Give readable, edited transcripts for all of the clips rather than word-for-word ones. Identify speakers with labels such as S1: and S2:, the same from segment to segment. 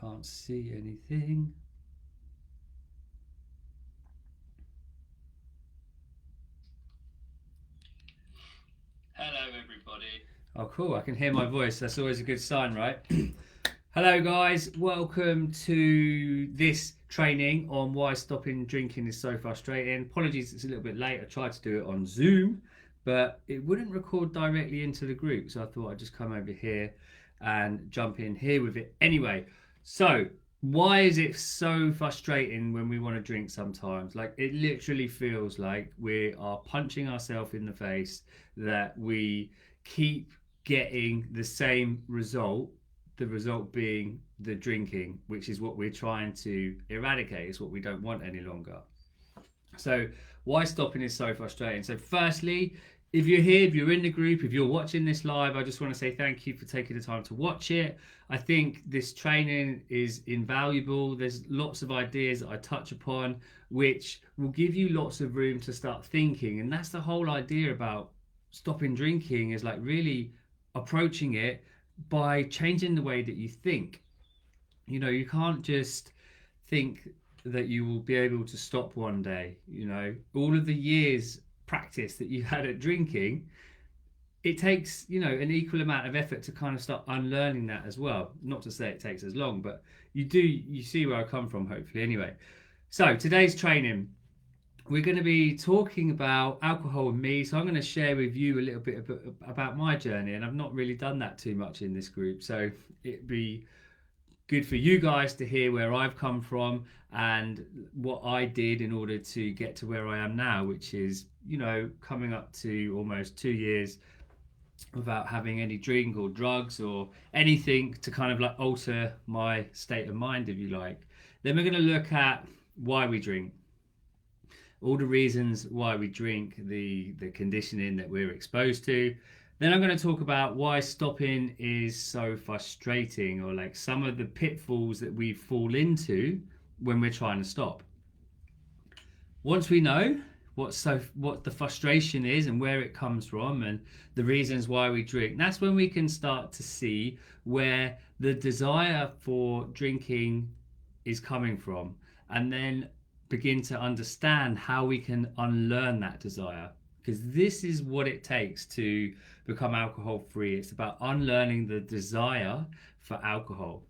S1: can't see anything.
S2: Hello, everybody.
S1: Oh, cool. I can hear my voice. That's always a good sign, right? Hello, guys. Welcome to this training on why stopping drinking is so frustrating. Apologies, it's a little bit late. I tried to do it on Zoom, but it wouldn't record directly into the group. So I thought I'd just come over here and jump in here with it. Anyway, so why is it so frustrating when we want to drink sometimes? Like, it literally feels like we are punching ourselves in the face, that we keep getting the same result, the result being the drinking, which is what we're trying to eradicate. It's what we don't want any longer. So why stopping is so frustrating? So firstly, if you're here, if you're in the group, if you're watching this live, I just want to say thank you for taking the time to watch it. I think this training is invaluable. There's lots of ideas that I touch upon which will give you lots of room to start thinking, and that's the whole idea about stopping drinking, is like really approaching it by changing the way that you think. You know, you can't just think that you will be able to stop one day. You know, all of the years practice that you had at drinking, it takes, you know, an equal amount of effort to kind of start unlearning that as well. Not to say it takes as long, but you see where I come from, hopefully. Anyway, so today's training, we're going to be talking about alcohol and me. So I'm going to share with you a little bit about my journey, and I've not really done that too much in this group. So it'd be good for you guys to hear where I've come from and what I did in order to get to where I am now, which is, you know, coming up to almost 2 years without having any drink or drugs or anything to kind of like alter my state of mind, if you like. Then we're going to look at why we drink, all the reasons why we drink, the conditioning that we're exposed to. Then I'm going to talk about why stopping is so frustrating, or like some of the pitfalls that we fall into when we're trying to stop. Once we know what the frustration is and where it comes from and the reasons why we drink, that's when we can start to see where the desire for drinking is coming from, and then begin to understand how we can unlearn that desire, because this is what it takes to become alcohol free. It's about unlearning the desire for alcohol.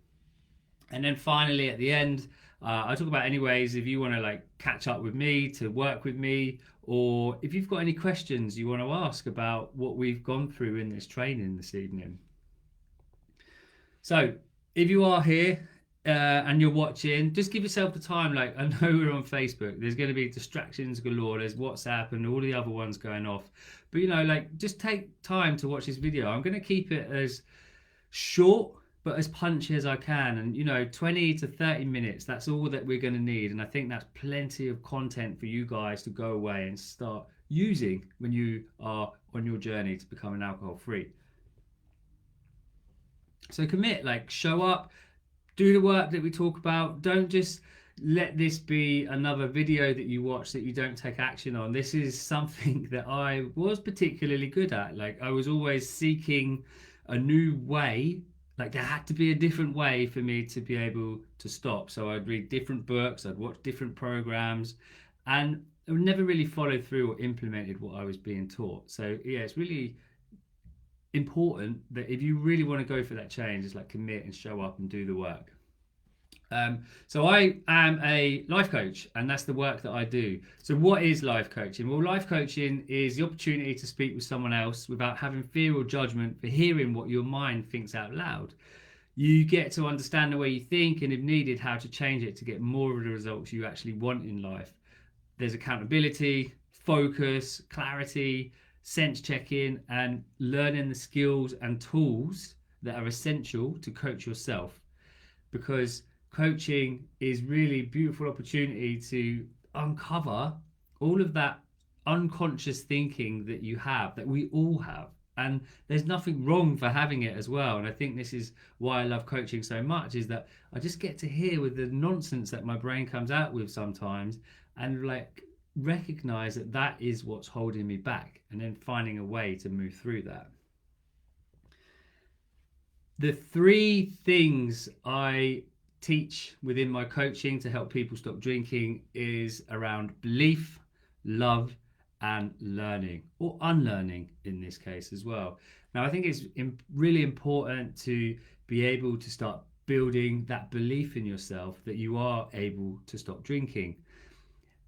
S1: And then finally at the end, I talk about any ways if you want to like catch up with me, to work with me, or if you've got any questions you want to ask about what we've gone through in this training this evening. So if you are here and you're watching, just give yourself the time. Like, I know we're on Facebook, there's going to be distractions galore, there's WhatsApp and all the other ones going off, but you know, like, just take time to watch this video. I'm going to keep it as short but as punchy as I can, and you know, 20 to 30 minutes, that's all that we're going to need, and I think that's plenty of content for you guys to go away and start using when you are on your journey to becoming alcohol free. So commit, like, show up, do the work that we talk about. Don't just let this be another video that you watch that you don't take action on. This is something that I was particularly good at. Like, I was always seeking a new way. Like, there had to be a different way for me to be able to stop. So I'd read different books, I'd watch different programs, and I never really followed through or implemented what I was being taught. So yeah, it's really important that if you really want to go for that change, it's like commit and show up and do the work. So I am a life coach, and that's the work that I do. So what is life coaching? Well, life coaching is the opportunity to speak with someone else without having fear or judgment for hearing what your mind thinks out loud. You get to understand the way you think, and if needed, how to change it to get more of the results you actually want in life. There's accountability, focus, clarity, sense checking, and learning the skills and tools that are essential to coach yourself, because coaching is really a beautiful opportunity to uncover all of that unconscious thinking that you have, that we all have, and there's nothing wrong for having it as well. And I think this is why I love coaching so much, is that I just get to hear with the nonsense that my brain comes out with sometimes, and like recognize that that is what's holding me back, and then finding a way to move through that. The three things I teach within my coaching to help people stop drinking is around belief, love, and learning, or unlearning in this case as well. Now, I think it's really important to be able to start building that belief in yourself that you are able to stop drinking.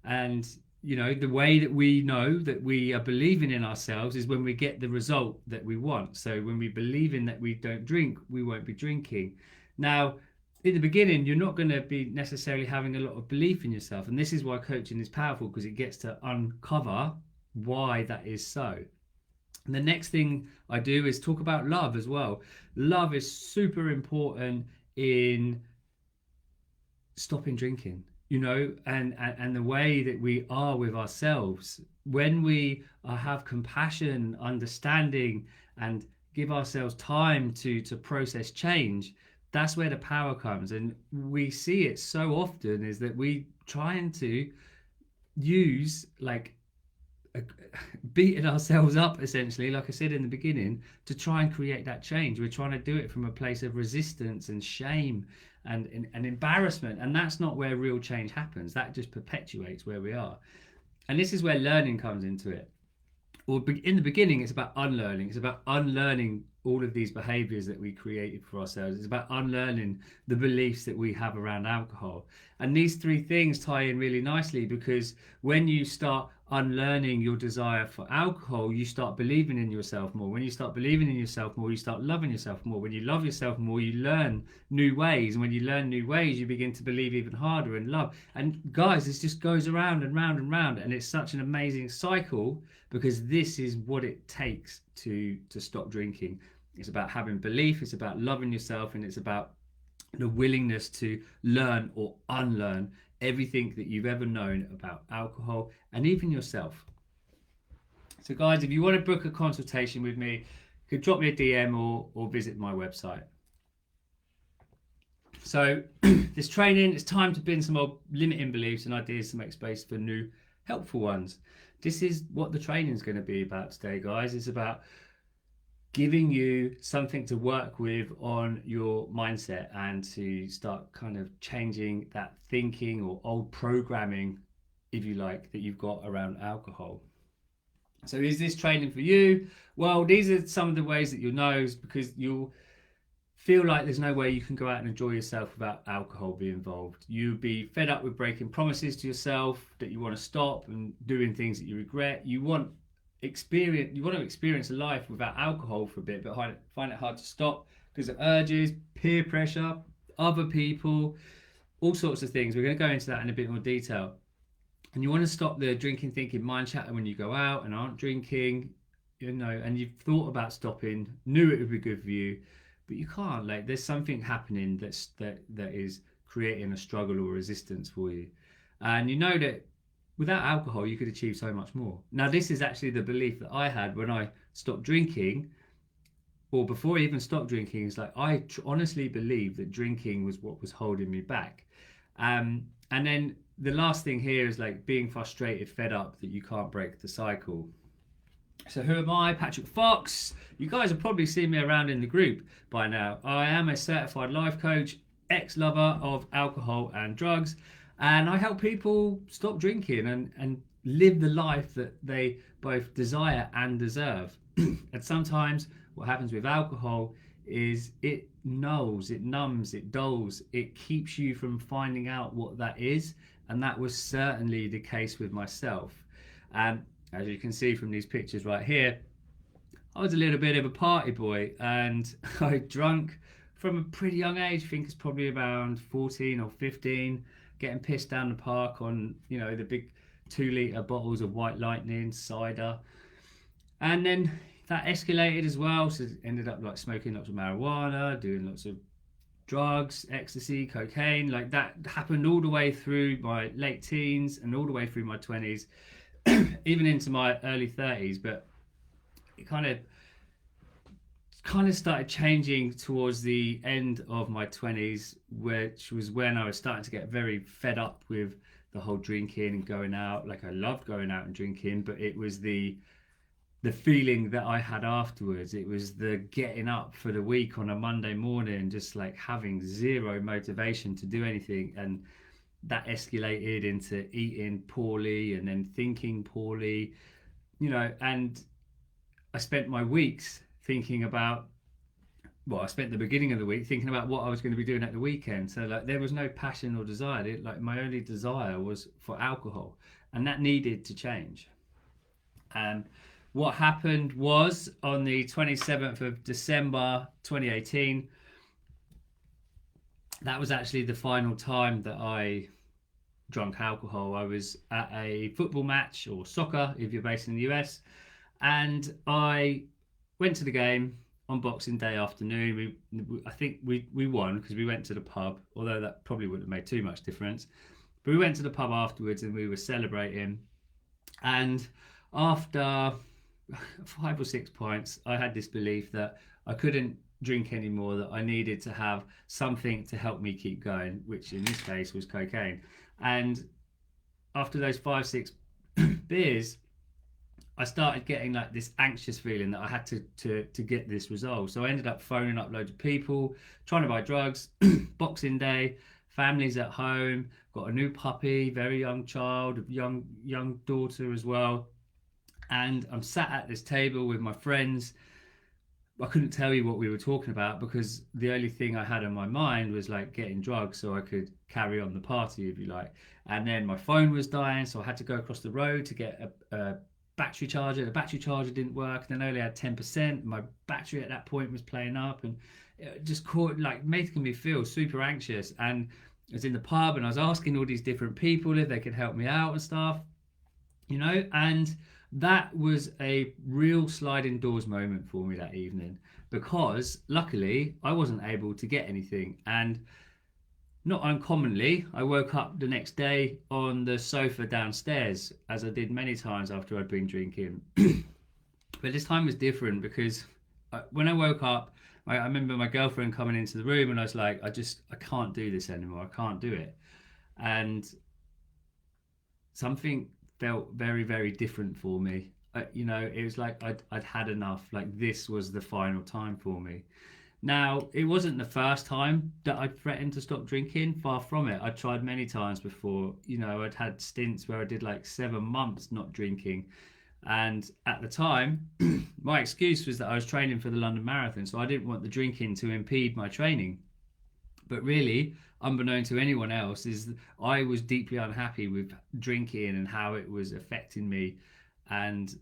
S1: And the way that we know that we are believing in ourselves is when we get the result that we want. So when we believe in that we don't drink, we won't be drinking. Now, in the beginning, you're not going to be necessarily having a lot of belief in yourself. And this is why coaching is powerful, because it gets to uncover why that is so. And the next thing I do is talk about love as well. Love is super important in stopping drinking, and the way that we are with ourselves. When we have compassion, understanding, and give ourselves time to process change, that's where the power comes. And we see it so often is that we trying to use beating ourselves up, essentially, like I said in the beginning, to try and create that change. We're trying to do it from a place of resistance and shame and embarrassment, and that's not where real change happens. That just perpetuates where we are. And this is where learning comes into it. Well, in the beginning, it's about unlearning. It's about unlearning all of these behaviors that we created for ourselves. It's about unlearning the beliefs that we have around alcohol. And these three things tie in really nicely, because when you start unlearning your desire for alcohol, you start believing in yourself more. When you start believing in yourself more, you start loving yourself more. When you love yourself more, you learn new ways. And when you learn new ways, you begin to believe even harder in love. And guys, this just goes around and round and round. And it's such an amazing cycle, because this is what it takes to stop drinking. It's about having belief, it's about loving yourself, and it's about the willingness to learn or unlearn everything that you've ever known about alcohol and even yourself. So guys, if you want to book a consultation with me, you could drop me a DM or visit my website. So this training, it's time to bin some old limiting beliefs and ideas to make space for new helpful ones. This is what the training is going to be about today, guys. It's about giving you something to work with on your mindset and to start kind of changing that thinking or old programming, if you like, that you've got around alcohol. So is this training for you? Well, these are some of the ways that you'll know, because you'll feel like there's no way you can go out and enjoy yourself without alcohol being involved. You'll be fed up with breaking promises to yourself that you want to stop and doing things that you regret. You want to experience a life without alcohol for a bit, but find it hard to stop because of urges, peer pressure, other people, all sorts of things. We're going to go into that in a bit more detail. And you want to stop the drinking, thinking, mind chatter when you go out and aren't drinking, and you've thought about stopping, knew it would be good for you, but you can't. Like, there's something happening that is creating a struggle or resistance for you. And you know that without alcohol, you could achieve so much more. Now, this is actually the belief that I had when I stopped drinking, or before I even stopped drinking. It's like I honestly believed that drinking was what was holding me back. And then the last thing here is like being frustrated, fed up that you can't break the cycle. So who am I? Patrick Fox. You guys have probably seen me around in the group by now. I am a certified life coach, ex-lover of alcohol and drugs. And I help people stop drinking and live the life that they both desire and deserve. And sometimes what happens with alcohol is it numbs, it dulls, it keeps you from finding out what that is. And that was certainly the case with myself. And as you can see from these pictures right here, I was a little bit of a party boy, and I drank from a pretty young age. I think it's probably around 14 or 15. Getting pissed down the park on, the big 2-litre bottles of White Lightning, cider. And then that escalated as well. So ended up like smoking lots of marijuana, doing lots of drugs, ecstasy, cocaine. Like that happened all the way through my late teens and all the way through my 20s, even into my early 30s. But it kind of started changing towards the end of my 20s, which was when I was starting to get very fed up with the whole drinking and going out. Like, I loved going out and drinking, but it was the the feeling that I had afterwards. It was the getting up for the week on a Monday morning, just like having zero motivation to do anything. And that escalated into eating poorly and then thinking poorly, and I spent my weeks thinking about, I spent the beginning of the week thinking about what I was going to be doing at the weekend. So like there was no passion or desire. Like my only desire was for alcohol, and that needed to change. And what happened was on the 27th of December 2018, that was actually the final time that I drunk alcohol. I was at a football match, or soccer if you're based in the US, and I went to the game on Boxing Day afternoon. I think we won because we went to the pub, although that probably wouldn't have made too much difference. But we went to the pub afterwards and we were celebrating. And after 5 or 6 pints, I had this belief that I couldn't drink anymore, that I needed to have something to help me keep going, which in this case was cocaine. And after those 5-6 beers, I started getting like this anxious feeling that I had to get this resolved. So I ended up phoning up loads of people, trying to buy drugs. Boxing Day, families at home, got a new puppy, very young child, young daughter as well. And I'm sat at this table with my friends. I couldn't tell you what we were talking about because the only thing I had on my mind was like getting drugs so I could carry on the party, if you like. And then my phone was dying, so I had to go across the road to get a battery charger. The battery charger didn't work, and then I only had 10%. My battery at that point was playing up, and it just making me feel super anxious. And I was in the pub and I was asking all these different people if they could help me out and stuff, and that was a real sliding doors moment for me that evening, because luckily I wasn't able to get anything. And not uncommonly, I woke up the next day on the sofa downstairs, as I did many times after I'd been drinking. But this time was different because when I woke up, I remember my girlfriend coming into the room and I was like, I can't do this anymore. I can't do it. And something felt very, very different for me. It was like I'd had enough. Like this was the final time for me. Now, it wasn't the first time that I threatened to stop drinking. Far from it. I tried many times before. I'd had stints where I did like 7 months not drinking. And at the time, my excuse was that I was training for the London Marathon, so I didn't want the drinking to impede my training. But really, unbeknown to anyone else, is I was deeply unhappy with drinking and how it was affecting me and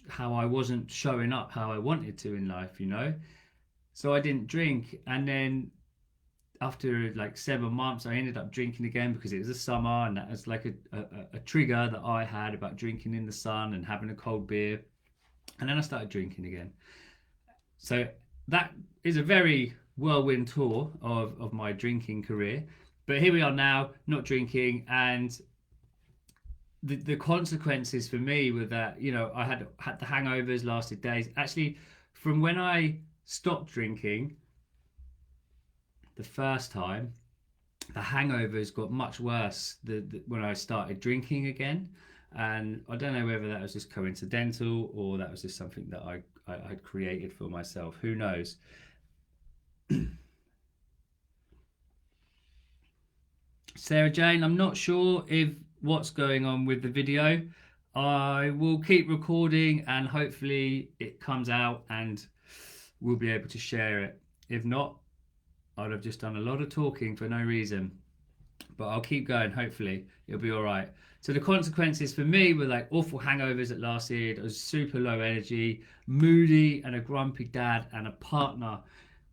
S1: how I wasn't showing up how I wanted to in life, So I didn't drink, and then after like 7 months, I ended up drinking again because it was the summer, and that was like a trigger that I had about drinking in the sun and having a cold beer. And then I started drinking again. So that is a very whirlwind tour of my drinking career. But here we are now, not drinking, and the consequences for me were that, I had the hangovers lasted days. Actually, from when I stopped drinking the first time, the hangovers got much worse when I started drinking again. And I don't know whether that was just coincidental or that was just something that I'd created for myself. Who knows? Sarah Jane, I'm not sure if what's going on with the video. I will keep recording and hopefully it comes out and we'll be able to share it. If not, I'd have just done a lot of talking for no reason. But I'll keep going. Hopefully it'll be all right. So the consequences for me were like awful hangovers that lasted. I was super low energy, moody, and a grumpy dad and a partner.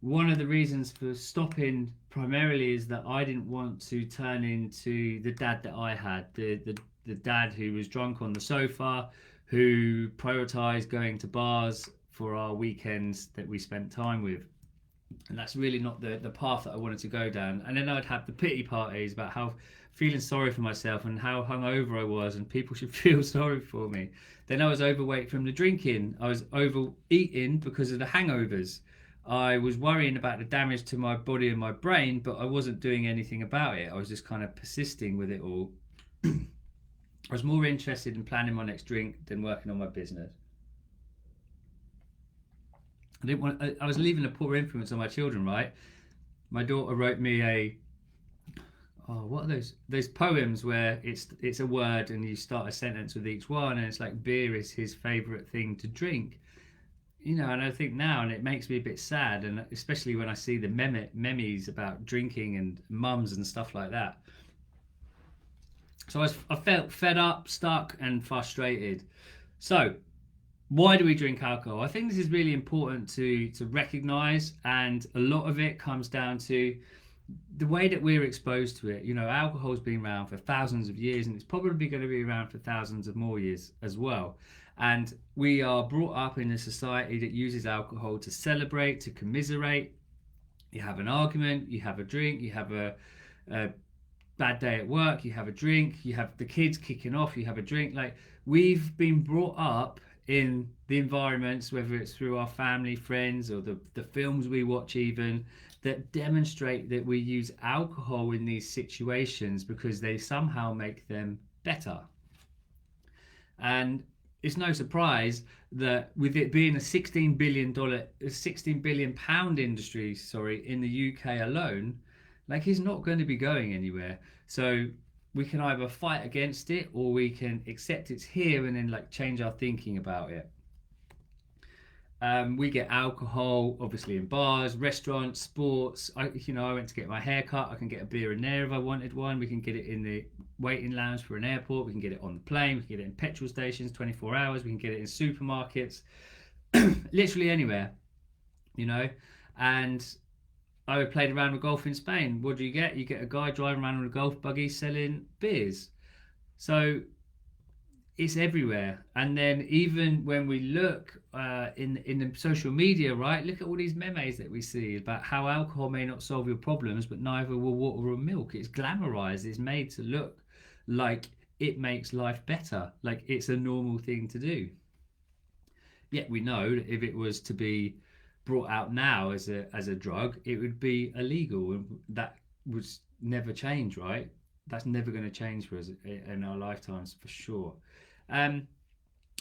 S1: One of the reasons for stopping primarily is that I didn't want to turn into the dad that I had, the dad who was drunk on the sofa, who prioritized going to bars for our weekends that we spent time with. And that's really not the path that I wanted to go down. And then I'd have the pity parties about how feeling sorry for myself and how hungover I was and people should feel sorry for me. Then I was overweight from the drinking. I was overeating because of the hangovers. I was worrying about the damage to my body and my brain, but I wasn't doing anything about it. I was just kind of persisting with it all. I was more interested in planning my next drink than working on my business. I didn't want. I was leaving a poor influence on my children, right? My daughter wrote me what are those poems where it's a word and you start a sentence with each one, and it's like beer is his favorite thing to drink. And I think now, and it makes me a bit sad, and especially when I see the memes about drinking and mums and stuff like that. So I felt fed up, stuck, and frustrated. So why do we drink alcohol? I think this is really important to recognize, and a lot of it comes down to the way that we're exposed to it. Alcohol's been around for thousands of years, and it's probably going to be around for thousands of more years as well. And we are brought up in a society that uses alcohol to celebrate, to commiserate. You have an argument, you have a drink, you have a bad day at work, you have a drink, you have the kids kicking off, you have a drink. Like, we've been brought up in the environments, whether it's through our family, friends, or the films we watch even, that demonstrate that we use alcohol in these situations because they somehow make them better. And it's no surprise that with it being a £16 billion industry, in the UK alone, like, it's not going to be going anywhere. So we can either fight against it, or we can accept it's here and then like change our thinking about it. We get alcohol obviously in bars, restaurants, sports. I went to get my hair cut. I can get a beer in there if I wanted one. We can get it in the waiting lounge for an airport. We can get it on the plane. We can get it in petrol stations 24 hours. We can get it in supermarkets, literally anywhere, and I played around with golf in Spain. What do you get? You get a guy driving around with a golf buggy selling beers. So it's everywhere. And then even when we look in the social media, right? Look at all these memes that we see about how alcohol may not solve your problems, but neither will water or milk. It's glamorized. It's made to look like it makes life better, like it's a normal thing to do. Yet we know that if it was to be brought out now as a drug, it would be illegal, and that would never change, right? That's never going to change for us in our lifetimes, for sure. And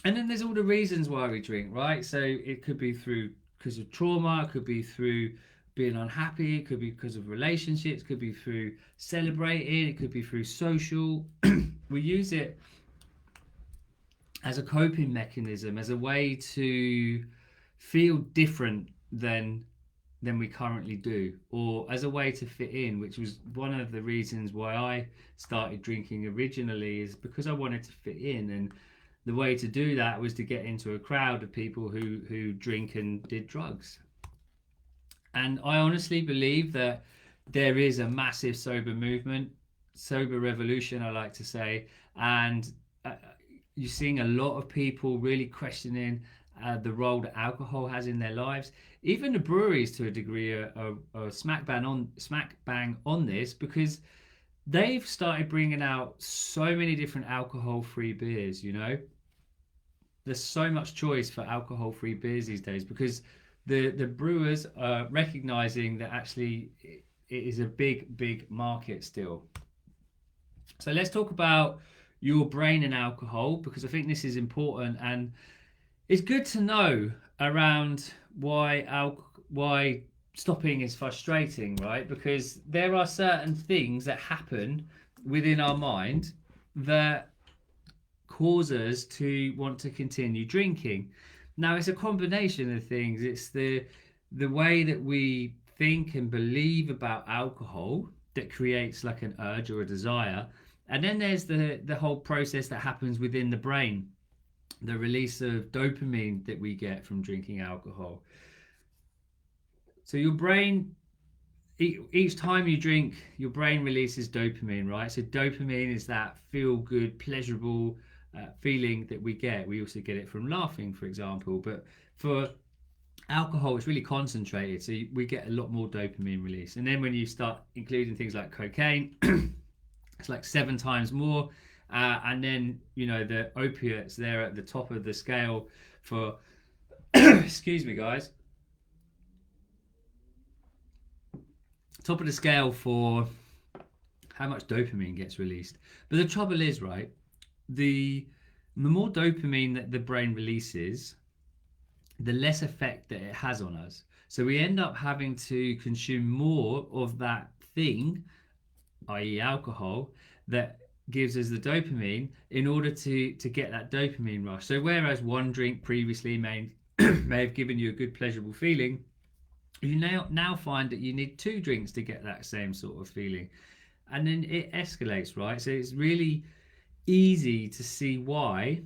S1: then there's all the reasons why we drink, right? So it could be because of trauma, it could be through being unhappy, it could be because of relationships, it could be through celebrating, it could be through social. We use it as a coping mechanism, as a way to feel different than we currently do, or as a way to fit in, which was one of the reasons why I started drinking originally, is because I wanted to fit in. And the way to do that was to get into a crowd of people who drink and did drugs. And I honestly believe that there is a massive sober movement, sober revolution, I like to say, and you're seeing a lot of people really questioning the role that alcohol has in their lives. Even the breweries, to a degree, are smack bang on this, because they've started bringing out so many different alcohol-free beers. There's so much choice for alcohol-free beers these days, because the brewers are recognizing that actually it is a big market still. So let's talk about your brain and alcohol, because I think this is important, and it's good to know around why stopping is frustrating, right? Because there are certain things that happen within our mind that cause us to want to continue drinking. Now, it's a combination of things. It's the way that we think and believe about alcohol that creates like an urge or a desire. And then there's the whole process that happens within the brain, the release of dopamine that we get from drinking alcohol. So your brain, each time you drink, your brain releases dopamine, right? So dopamine is that feel-good, pleasurable feeling that we get. We also get it from laughing, for example. But for alcohol, it's really concentrated, so we get a lot more dopamine release. And then when you start including things like cocaine, it's like 7 times more. And then, the opiates, they're at the top of the scale for, excuse me, guys, top of the scale for how much dopamine gets released. But the trouble is, right, the more dopamine that the brain releases, the less effect that it has on us. So we end up having to consume more of that thing, i.e. alcohol, that gives us the dopamine in order to get that dopamine rush. So whereas one drink previously may may have given you a good pleasurable feeling, you now find that you need two drinks to get that same sort of feeling, and then it escalates, right? So it's really easy to see why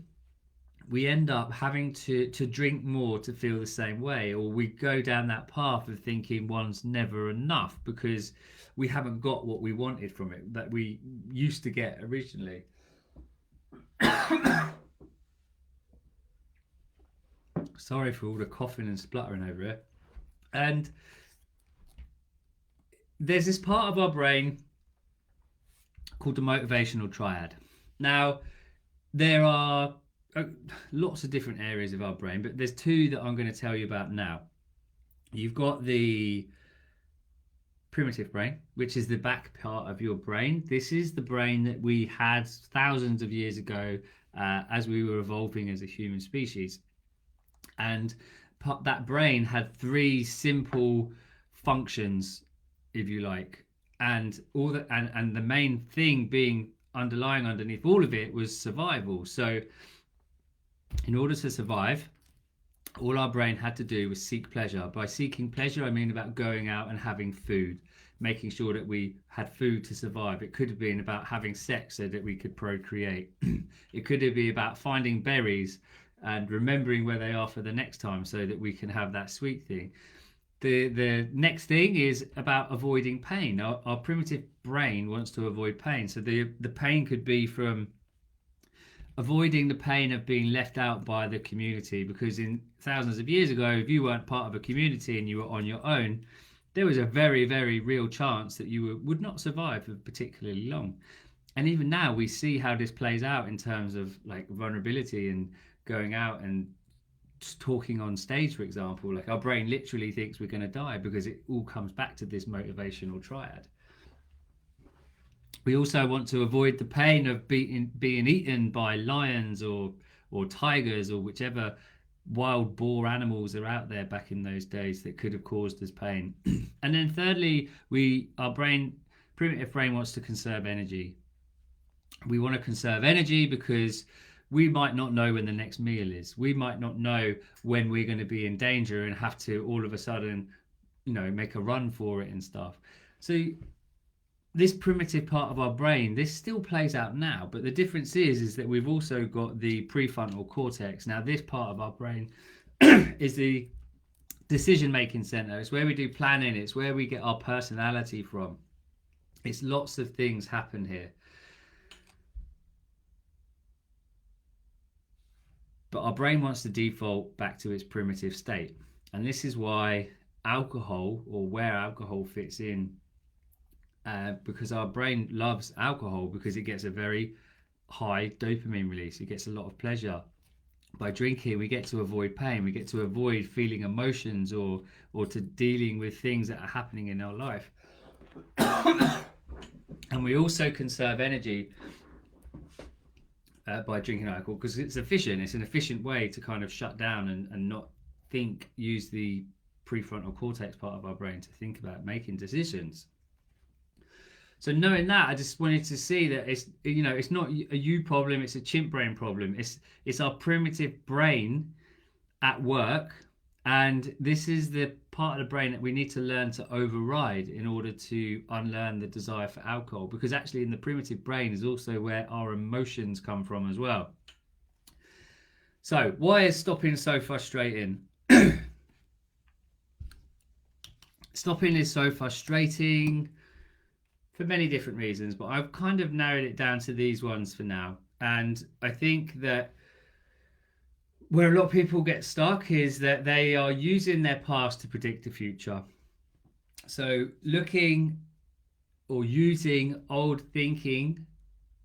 S1: we end up having to drink more to feel the same way, or we go down that path of thinking one's never enough because we haven't got what we wanted from it that we used to get originally. Sorry for all the coughing and spluttering over here. And there's this part of our brain called the motivational triad. Now, there are lots of different areas of our brain, but there's two that I'm going to tell you about now. You've got the primitive brain, which is the back part of your brain. This is the brain that we had thousands of years ago as we were evolving as a human species. And that brain had three simple functions, if you like, and all that, and the main thing being underlying underneath all of it was survival. So in order to survive, all our brain had to do was seek pleasure. By seeking pleasure, I mean about going out and having food, making sure that we had food to survive. It could have been about having sex so that we could procreate. It could have been about finding berries and remembering where they are for the next time so that we can have that sweet thing. The next thing is about avoiding pain. Our primitive brain wants to avoid pain. So the pain could be from avoiding the pain of being left out by the community, because in thousands of years ago, if you weren't part of a community and you were on your own, there was a very, very real chance that you would not survive for particularly long. And even now we see how this plays out in terms of like vulnerability and going out and just talking on stage, for example. Like our brain literally thinks we're going to die because it all comes back to this motivational triad. We also want to avoid the pain of being eaten by lions or tigers or whichever wild boar animals are out there back in those days that could have caused us pain. And then thirdly, our primitive brain wants to conserve energy. We want to conserve energy because we might not know when the next meal is. We might not know when we're going to be in danger and have to all of a sudden, make a run for it and stuff. So this primitive part of our brain, this still plays out now, but the difference is that we've also got the prefrontal cortex. Now, this part of our brain is the decision-making center. It's where we do planning. It's where we get our personality from. It's lots of things happen here. But our brain wants to default back to its primitive state. And this is why alcohol, or where alcohol fits in, because our brain loves alcohol because it gets a very high dopamine release. It gets a lot of pleasure. By drinking, we get to avoid pain. We get to avoid feeling emotions or to dealing with things that are happening in our life. And we also conserve energy by drinking alcohol because it's efficient. It's an efficient way to kind of shut down and not use the prefrontal cortex part of our brain to think about making decisions. So knowing that, I just wanted to see that it's not a you problem, it's a chimp brain problem. It's our primitive brain at work, and this is the part of the brain that we need to learn to override in order to unlearn the desire for alcohol, because actually in the primitive brain is also where our emotions come from as well. So why is stopping so frustrating? Stopping is so frustrating for many different reasons, but I've kind of narrowed it down to these ones for now. And I think that where a lot of people get stuck is that they are using their past to predict the future. So looking or using old thinking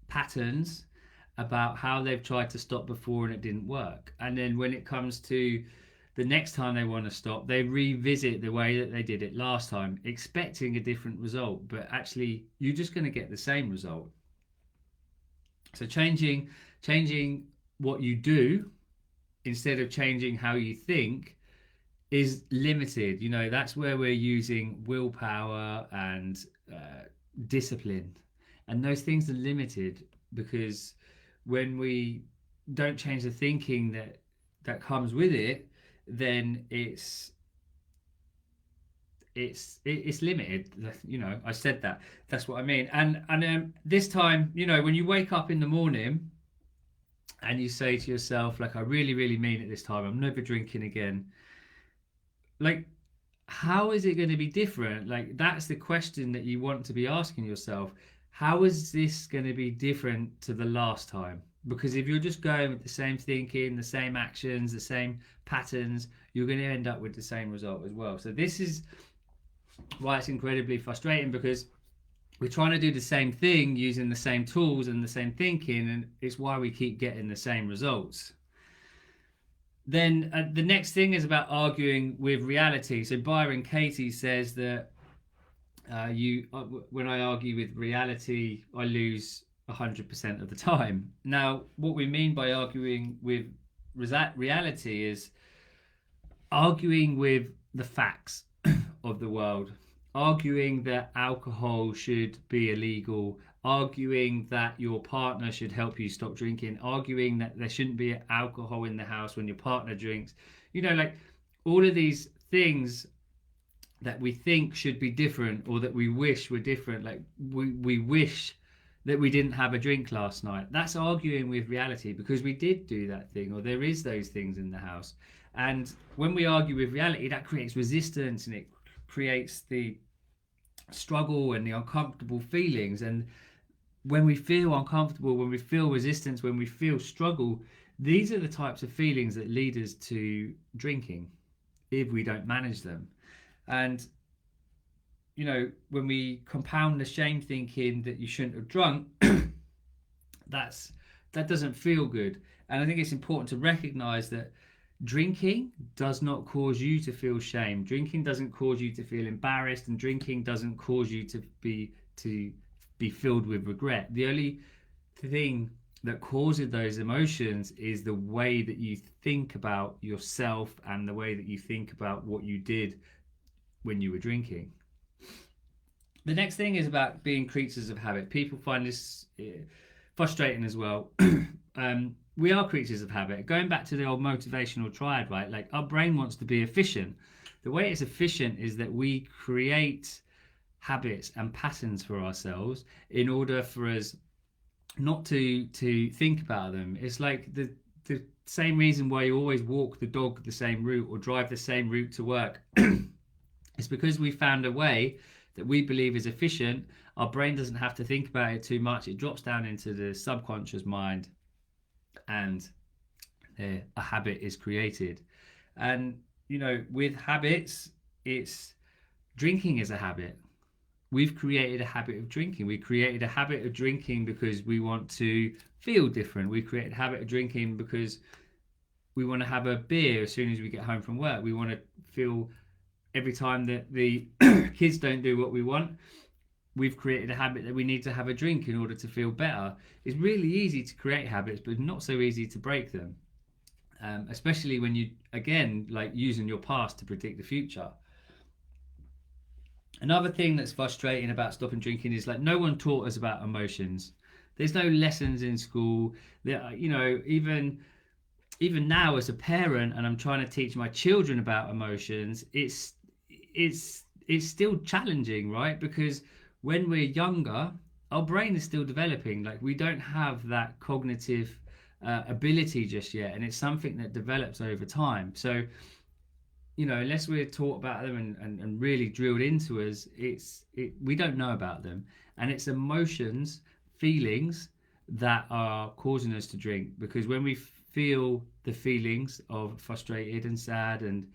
S1: patterns about how they've tried to stop before and it didn't work. And then when it comes to the next time they want to stop, they revisit the way that they did it last time, expecting a different result, but actually you're just going to get the same result. So changing what you do instead of changing how you think is limited. You know, that's where we're using willpower and discipline, and those things are limited because when we don't change the thinking that comes with it, then it's limited. You know, I said that. That's what I mean. And this time, you know, when you wake up in the morning and you say to yourself, like, I really, really mean it this time. I'm never drinking again. Like, how is it going to be different? Like, that's the question that you want to be asking yourself. How is this going to be different to the last time? Because if you're just going with the same thinking, the same actions, the same patterns, you're going to end up with the same result as well. So this is why it's incredibly frustrating, because we're trying to do the same thing using the same tools and the same thinking, and it's why we keep getting the same results. Then the next thing is about arguing with reality. So Byron Katie says that when I argue with reality, I lose 100% of the time. Now, what we mean by arguing with reality is arguing with the facts of the world, arguing that alcohol should be illegal, arguing that your partner should help you stop drinking, arguing that there shouldn't be alcohol in the house when your partner drinks. You know, like all of these things that we think should be different, or that we wish were different. Like we wish that we didn't have a drink last night. That's arguing with reality, because we did do that thing, or there is those things in the house. And when we argue with reality, that creates resistance, and it creates the struggle and the uncomfortable feelings. And when we feel uncomfortable, when we feel resistance, when we feel struggle, these are the types of feelings that lead us to drinking if we don't manage them. And you know, when we compound the shame thinking that you shouldn't have drunk, that doesn't feel good. And I think it's important to recognize that drinking does not cause you to feel shame. Drinking doesn't cause you to feel embarrassed, and drinking doesn't cause you to be filled with regret. The only thing that causes those emotions is the way that you think about yourself and the way that you think about what you did when you were drinking. The next thing is about being creatures of habit. People find this frustrating as well. We are creatures of habit. Going back to the old motivational triad, right? Like, our brain wants to be efficient. The way it's efficient is that we create habits and patterns for ourselves in order for us not to think about them. It's like the same reason why you always walk the dog the same route or drive the same route to work. It's because we found a way that we believe is efficient. Our brain doesn't have to think about it too much. It drops down into the subconscious mind, and a habit is created. And you know, with habits, it's drinking is a habit. We've created a habit of drinking. We created a habit of drinking because we want to feel different. We created a habit of drinking because we want to have a beer as soon as we get home from work. We want to feel every time that the kids don't do what we want. We've created a habit that we need to have a drink in order to feel better. It's really easy to create habits, but not so easy to break them. Especially when you, again, like using your past to predict the future. Another thing that's frustrating about stopping drinking is like no one taught us about emotions. There's no lessons in school. There, you know, even now as a parent, and I'm trying to teach my children about emotions, it's still challenging, right? Because when we're younger, our brain is still developing. Like, we don't have that cognitive ability just yet, and it's something that develops over time. So, you know, unless we're taught about them and really drilled into us, we don't know about them. And it's emotions, feelings that are causing us to drink. Because when we feel the feelings of frustrated and sad and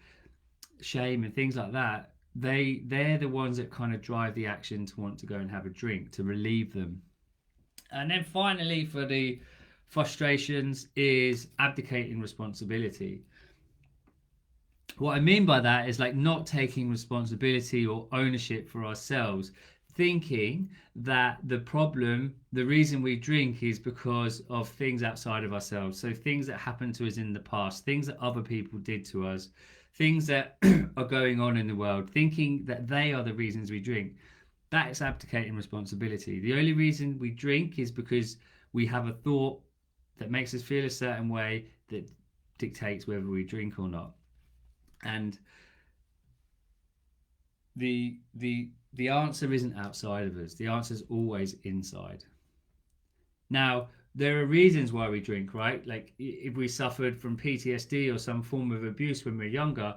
S1: shame and things like that, they're the ones that kind of drive the action to want to go and have a drink to relieve them. And then finally, for the frustrations, is abdicating responsibility. What I mean by that is like not taking responsibility or ownership for ourselves, thinking that the reason we drink is because of things outside of ourselves. So things that happened to us in the past, things that other people did to us, things that are going on in the world, thinking that they are the reasons we drink, that is abdicating responsibility. The only reason we drink is because we have a thought that makes us feel a certain way that dictates whether we drink or not. And the answer isn't outside of us. The answer is always inside. Now, there are reasons why we drink, right? Like if we suffered from PTSD or some form of abuse when we're younger,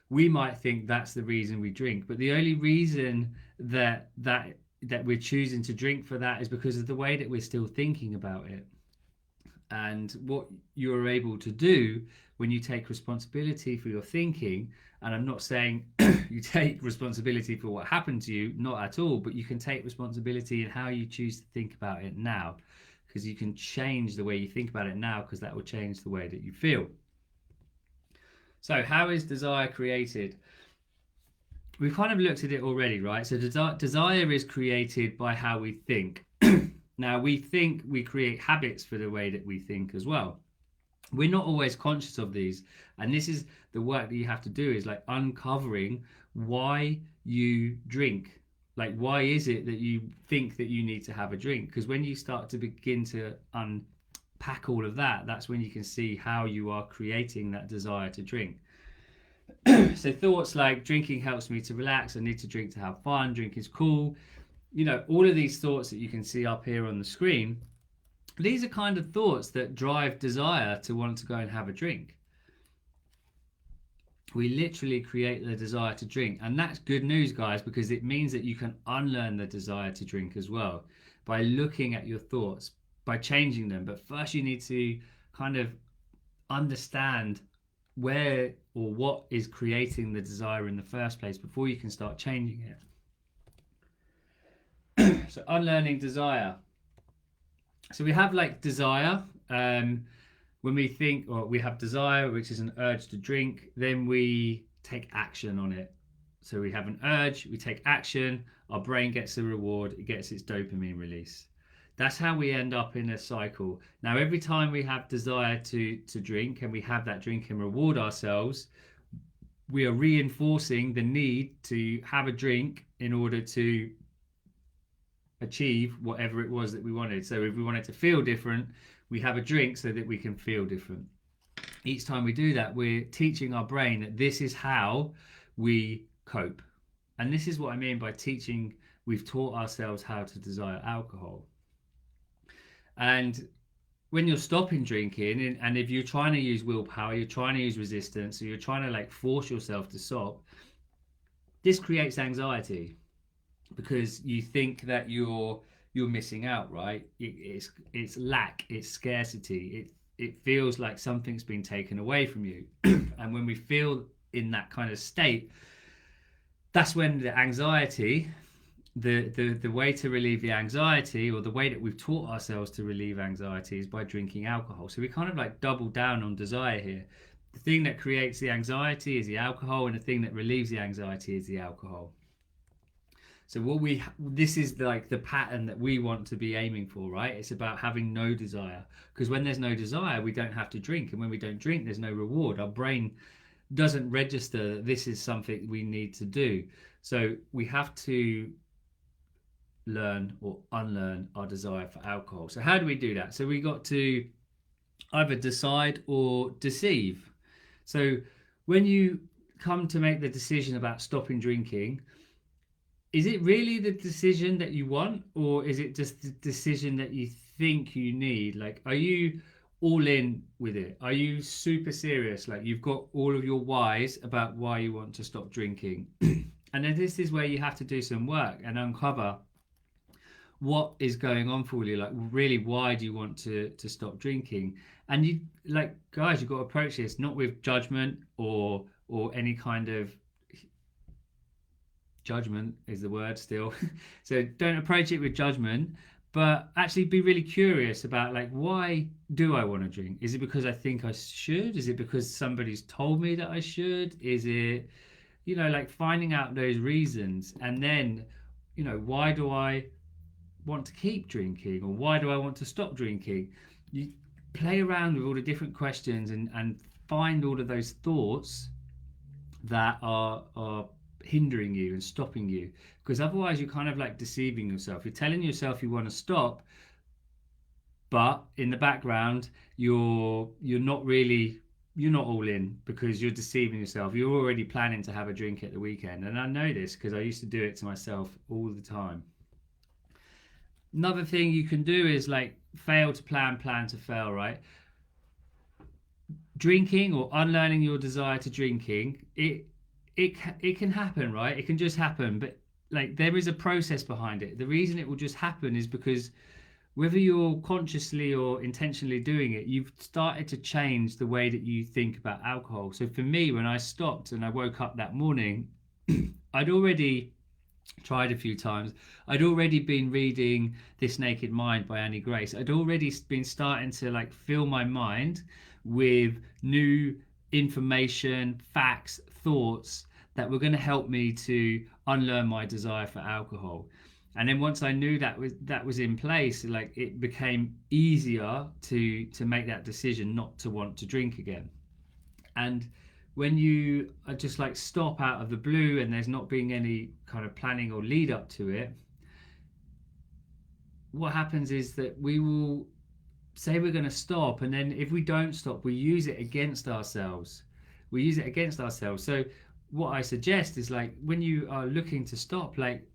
S1: we might think that's the reason we drink. But the only reason that we're choosing to drink for that is because of the way that we're still thinking about it. And what you're able to do when you take responsibility for your thinking, and I'm not saying you take responsibility for what happened to you, not at all, but you can take responsibility in how you choose to think about it now, because you can change the way you think about it now, because that will change the way that you feel. So how is desire created? We've kind of looked at it already, right? So desire is created by how we think. Now, we create habits for the way that we think as well. We're not always conscious of these. And this is the work that you have to do, is like uncovering why you drink. Like, why is it that you think that you need to have a drink? Because when you start to begin to unpack all of that, that's when you can see how you are creating that desire to drink. So thoughts like drinking helps me to relax, I need to drink to have fun, drink is cool. You know, all of these thoughts that you can see up here on the screen, these are kind of thoughts that drive desire to want to go and have a drink. We literally create the desire to drink, and that's good news, guys, because it means that you can unlearn the desire to drink as well by looking at your thoughts, by changing them. But first you need to kind of understand where or what is creating the desire in the first place before you can start changing it. So unlearning desire. So we have like desire, when we think, or we have desire, which is an urge to drink, then we take action on it. So we have an urge, we take action, our brain gets a reward, it gets its dopamine release. That's how we end up in a cycle. Now, every time we have desire to drink and we have that drink and reward ourselves, we are reinforcing the need to have a drink in order to achieve whatever it was that we wanted. So if we wanted to feel different, we have a drink so that we can feel different. Each time we do that, we're teaching our brain that this is how we cope. And this is what I mean by teaching. We've taught ourselves how to desire alcohol. And when you're stopping drinking, and if you're trying to use willpower, you're trying to use resistance, or you're trying to like force yourself to stop, this creates anxiety, because you think that you're missing out, right? It's lack, it's scarcity, it feels like something's been taken away from you. And when we feel in that kind of state, that's when the anxiety, the way to relieve the anxiety, or the way that we've taught ourselves to relieve anxiety, is by drinking alcohol. So we kind of like double down on desire here. The thing that creates the anxiety is the alcohol, and the thing that relieves the anxiety is the alcohol. So this is like the pattern that we want to be aiming for, right? It's about having no desire, because when there's no desire, we don't have to drink, and when we don't drink, there's no reward. Our brain doesn't register that this is something we need to do. So we have to learn or unlearn our desire for alcohol. So how do we do that? So we got to either decide or deceive. So when you come to make the decision about stopping drinking, is it really the decision that you want, or is it just the decision that you think you need? Like, are you all in with it? Are you super serious? Like, you've got all of your whys about why you want to stop drinking. And then this is where you have to do some work and uncover what is going on for you. Like, really, why do you want to stop drinking? And you, like, guys, you've got to approach this not with judgment or any kind of judgment is the word still. So don't approach it with judgment, but actually be really curious about, like, why do I want to drink? Is it because I think I should? Is it because somebody's told me that I should? Is it, you know, like finding out those reasons, and then, you know, why do I want to keep drinking, or why do I want to stop drinking? You play around with all the different questions and find all of those thoughts, that are hindering you and stopping you, because otherwise you're kind of like deceiving yourself. You're telling yourself you want to stop, but in the background you're not really, you're not all in, because you're deceiving yourself. You're already planning to have a drink at the weekend, and I know this because I used to do it to myself all the time. Another thing you can do is like fail to plan, plan to fail, right? Drinking or unlearning your desire to drinking, it can happen, right? It can just happen, but like there is a process behind it. The reason it will just happen is because whether you're consciously or intentionally doing it, you've started to change the way that you think about alcohol. So for me, when I stopped and I woke up that morning, I'd already tried a few times. I'd already been reading This Naked Mind by Annie Grace. I'd already been starting to like fill my mind with new information, facts, thoughts that were going to help me to unlearn my desire for alcohol. And then once I knew that was in place, like it became easier to make that decision not to want to drink again. And when you are just like stop out of the blue and there's not being any kind of planning or lead up to it, what happens is that we will say we're going to stop, and then if we don't stop, we use it against ourselves. We use it against ourselves. So what I suggest is, like, when you are looking to stop, like,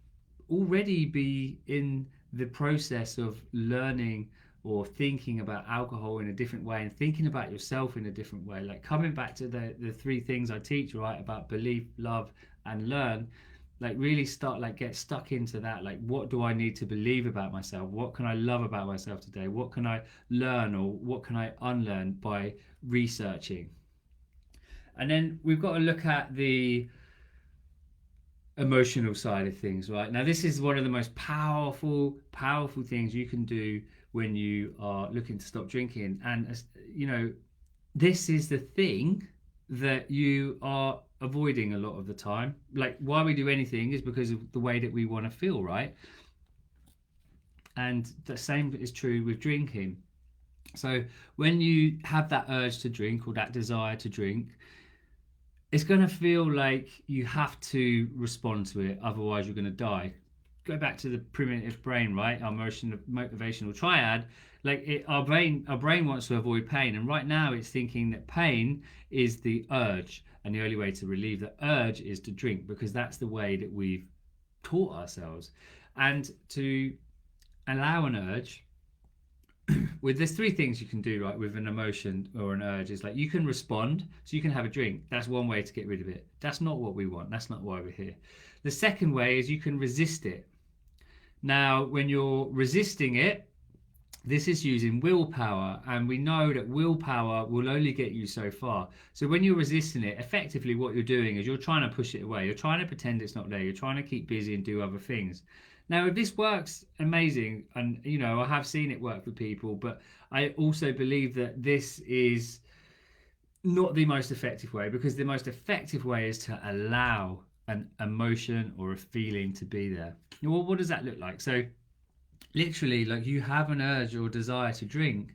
S1: already be in the process of learning or thinking about alcohol in a different way and thinking about yourself in a different way. Like coming back to the three things I teach, right, about belief, love, and learn. Like really start, like get stuck into that. Like, what do I need to believe about myself? What can I love about myself today? What can I learn, or what can I unlearn by researching? And then we've got to look at the emotional side of things, right? Now this is one of the most powerful things you can do when you are looking to stop drinking. And you know, this is the thing that you are avoiding a lot of the time. Like, why we do anything is because of the way that we want to feel, right? And the same is true with drinking. So when you have that urge to drink or that desire to drink, it's going to feel like you have to respond to it, otherwise you're going to die. Go back to the primitive brain, right? Our motivational triad. Like our brain wants to avoid pain, and right now it's thinking that pain is the urge, and the only way to relieve the urge is to drink, because that's the way that we've taught ourselves. And to allow an urge, with there's three things you can do, right, with an emotion or an urge. Is like you can respond, so you can have a drink. That's one way to get rid of it. That's not what we want. That's not why we're here. The second way is you can resist it. Now when you're resisting it, this is using willpower, and we know that willpower will only get you so far. So when you're resisting it, effectively what you're doing is you're trying to push it away. You're trying to pretend it's not there. You're trying to keep busy and do other things. Now, if this works, amazing, and you know, I have seen it work for people, but I also believe that this is not the most effective way, because the most effective way is to allow an emotion or a feeling to be there. Well, what does that look like? So literally, like, you have an urge or desire to drink,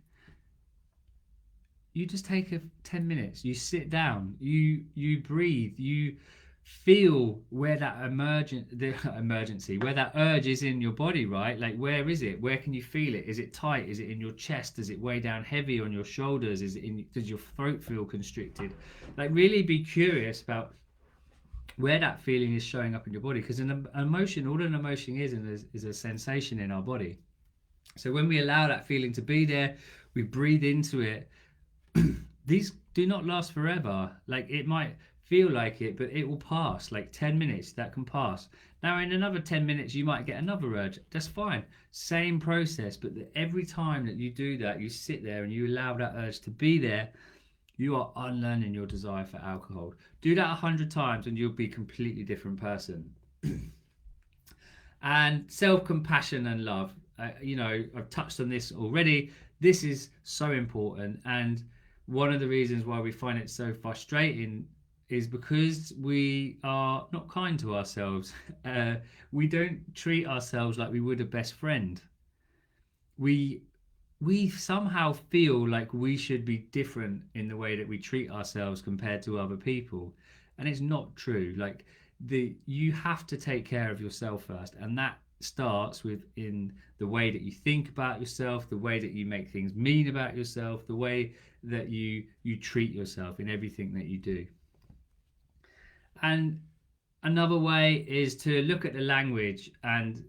S1: you just take 10 minutes, you sit down, you breathe, you feel where that emergency, where that urge is in your body, right? Like, where is it? Where can you feel it? Is it tight? Is it in your chest? Does it weigh down heavy on your shoulders? Does your throat feel constricted? Like, really be curious about where that feeling is showing up in your body, because an emotion, all an emotion is a sensation in our body. So when we allow that feeling to be there, we breathe into it. These do not last forever. Like, it might feel like it, but it will pass. Like 10 minutes, that can pass. Now in another 10 minutes you might get another urge. That's fine, same process. But every time that you do that, you sit there and you allow that urge to be there, you are unlearning your desire for alcohol. Do that 100 times and you'll be a completely different person. And self-compassion and love, you know, I've touched on this already. This is so important, and one of the reasons why we find it so frustrating is because we are not kind to ourselves. We don't treat ourselves like we would a best friend. We somehow feel like we should be different in the way that we treat ourselves compared to other people. and it's not true. Like you have to take care of yourself first, and that starts with in the way that you think about yourself, the way that you make things mean about yourself, the way that you treat yourself in everything that you do. And another way is to look at the language and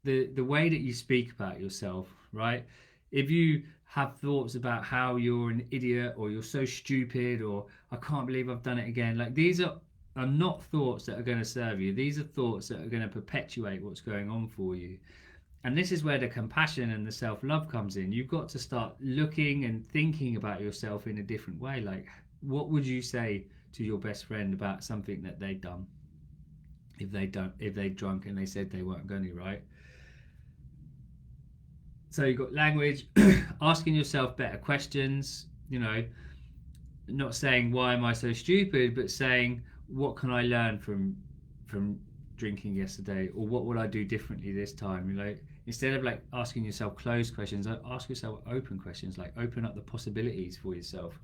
S1: the way that you speak about yourself, right? If you have thoughts about how you're an idiot, or you're so stupid, or I can't believe I've done it again, like these are not thoughts that are going to serve you. These are thoughts that are going to perpetuate what's going on for you. And this is where the compassion and the self-love comes in. You've got to start looking and thinking about yourself in a different way. Like, what would you say to your best friend about something that they'd done if they'd drunk and they said they weren't going to, right? So you've got language, asking yourself better questions, not saying why am I so stupid, but saying what can I learn from drinking yesterday, or what would I do differently this time? Instead of like asking yourself closed questions, ask yourself open questions, like open up the possibilities for yourself.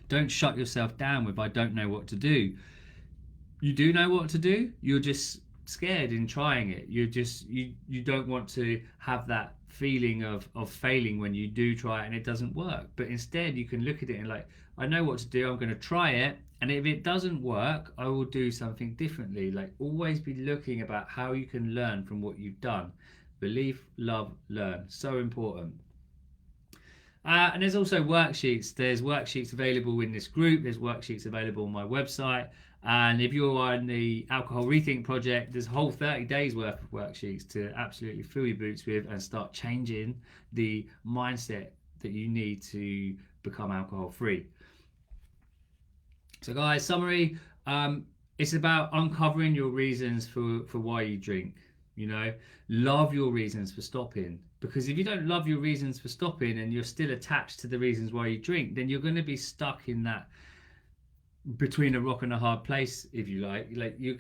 S1: Don't shut yourself down with I don't know what to do. You do know what to do, you're just scared in trying it. You don't want to have that feeling of failing when you do try it and it doesn't work. But instead you can look at it and like, I know what to do, I'm going to try it, and if it doesn't work, I will do something differently. Like, always be looking about how you can learn from what you've done. Believe, love, learn. So important. And there's also worksheets. There's worksheets available in this group. There's worksheets available on my website. And if you're on the Alcohol Rethink project, there's a whole 30 days worth of worksheets to absolutely fill your boots with and start changing the mindset that you need to become alcohol free. So guys, summary, it's about uncovering your reasons for why you drink. Love your reasons for stopping, because if you don't love your reasons for stopping and you're still attached to the reasons why you drink, then you're going to be stuck in that between a rock and a hard place, if you like you're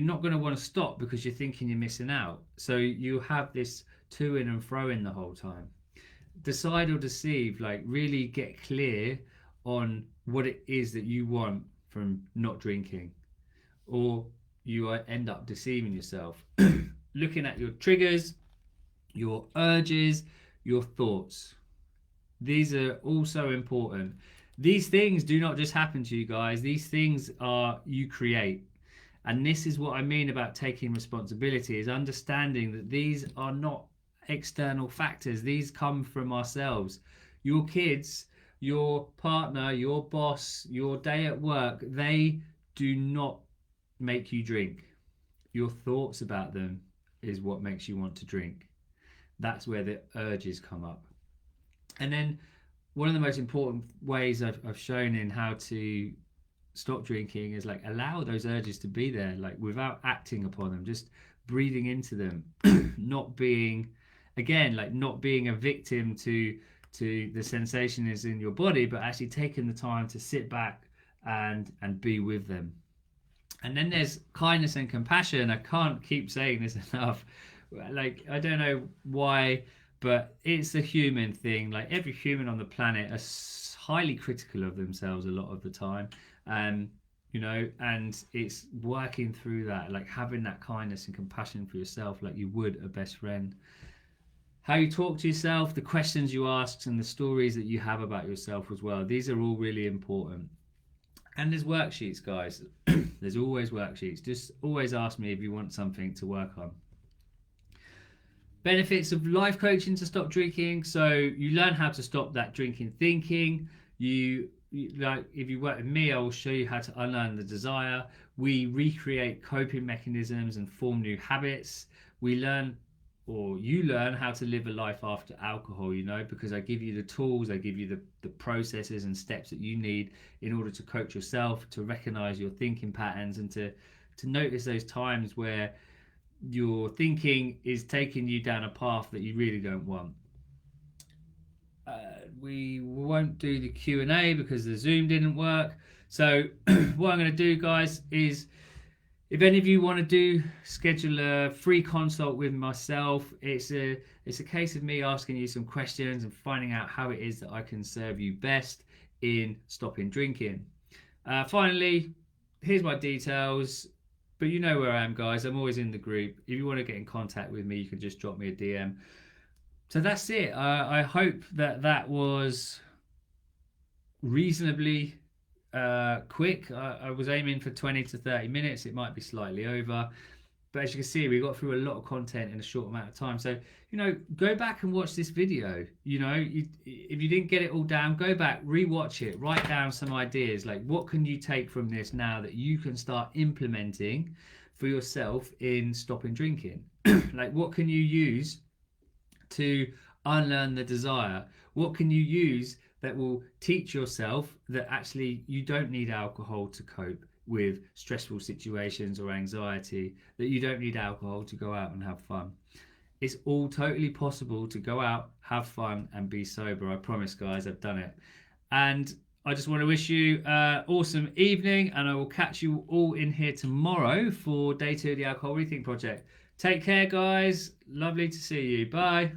S1: not going to want to stop because you're thinking you're missing out. So you have this to in and fro in the whole time. Decide or deceive, like really get clear on what it is that you want from not drinking, or you end up deceiving yourself. Looking at your triggers, your urges, your thoughts. These are also important. These things do not just happen to you guys. These things you create. And this is what I mean about taking responsibility, is understanding that these are not external factors. These come from ourselves. Your kids, your partner, your boss, your day at work, they do not make you drink. Your thoughts about them is what makes you want to drink. That's where the urges come up. And then one of the most important ways I've shown in how to stop drinking is like allow those urges to be there, like without acting upon them, just breathing into them. Not being a victim to the sensation is in your body, but actually taking the time to sit back and be with them. And then there's kindness and compassion. I can't keep saying this enough. Like, I don't know why, but it's a human thing. Like, every human on the planet are highly critical of themselves a lot of the time. And it's working through that, like having that kindness and compassion for yourself like you would a best friend. How you talk to yourself, the questions you ask, and the stories that you have about yourself as well. These are all really important. And there's worksheets, guys. There's always worksheets. Just always ask me if you want something to work on. Benefits of life coaching to stop drinking. So you learn how to stop that drinking thinking. Like, if you work with me, I will show you how to unlearn the desire. We recreate coping mechanisms and form new habits. You learn how to live a life after alcohol, because I give you the tools, I give you the processes and steps that you need in order to coach yourself, to recognize your thinking patterns, and to notice those times where your thinking is taking you down a path that you really don't want. We won't do the Q&A because the Zoom didn't work. So what I'm going to do, guys, is if any of you want to schedule a free consult with myself, it's a case of me asking you some questions and finding out how it is that I can serve you best in stopping drinking. Finally, here's my details. But you know where I am, guys. I'm always in the group. If you want to get in contact with me, you can just drop me a DM. So that's it. I hope that was reasonably quick. I was aiming for 20 to 30 minutes. It might be slightly over. But as you can see, we got through a lot of content in a short amount of time. So, go back and watch this video. If you didn't get it all down, go back, rewatch it, write down some ideas. Like, what can you take from this now that you can start implementing for yourself in stopping drinking? Like, what can you use to unlearn the desire? What can you use that will teach yourself that actually you don't need alcohol to cope with stressful situations or anxiety, that you don't need alcohol to go out and have fun? It's all totally possible to go out, have fun, and be sober. I promise, guys, I've done it. And I just want to wish you an awesome evening, and I will catch you all in here tomorrow for day 2 of the Alcohol Rethink Project. Take care, guys. Lovely to see you. Bye.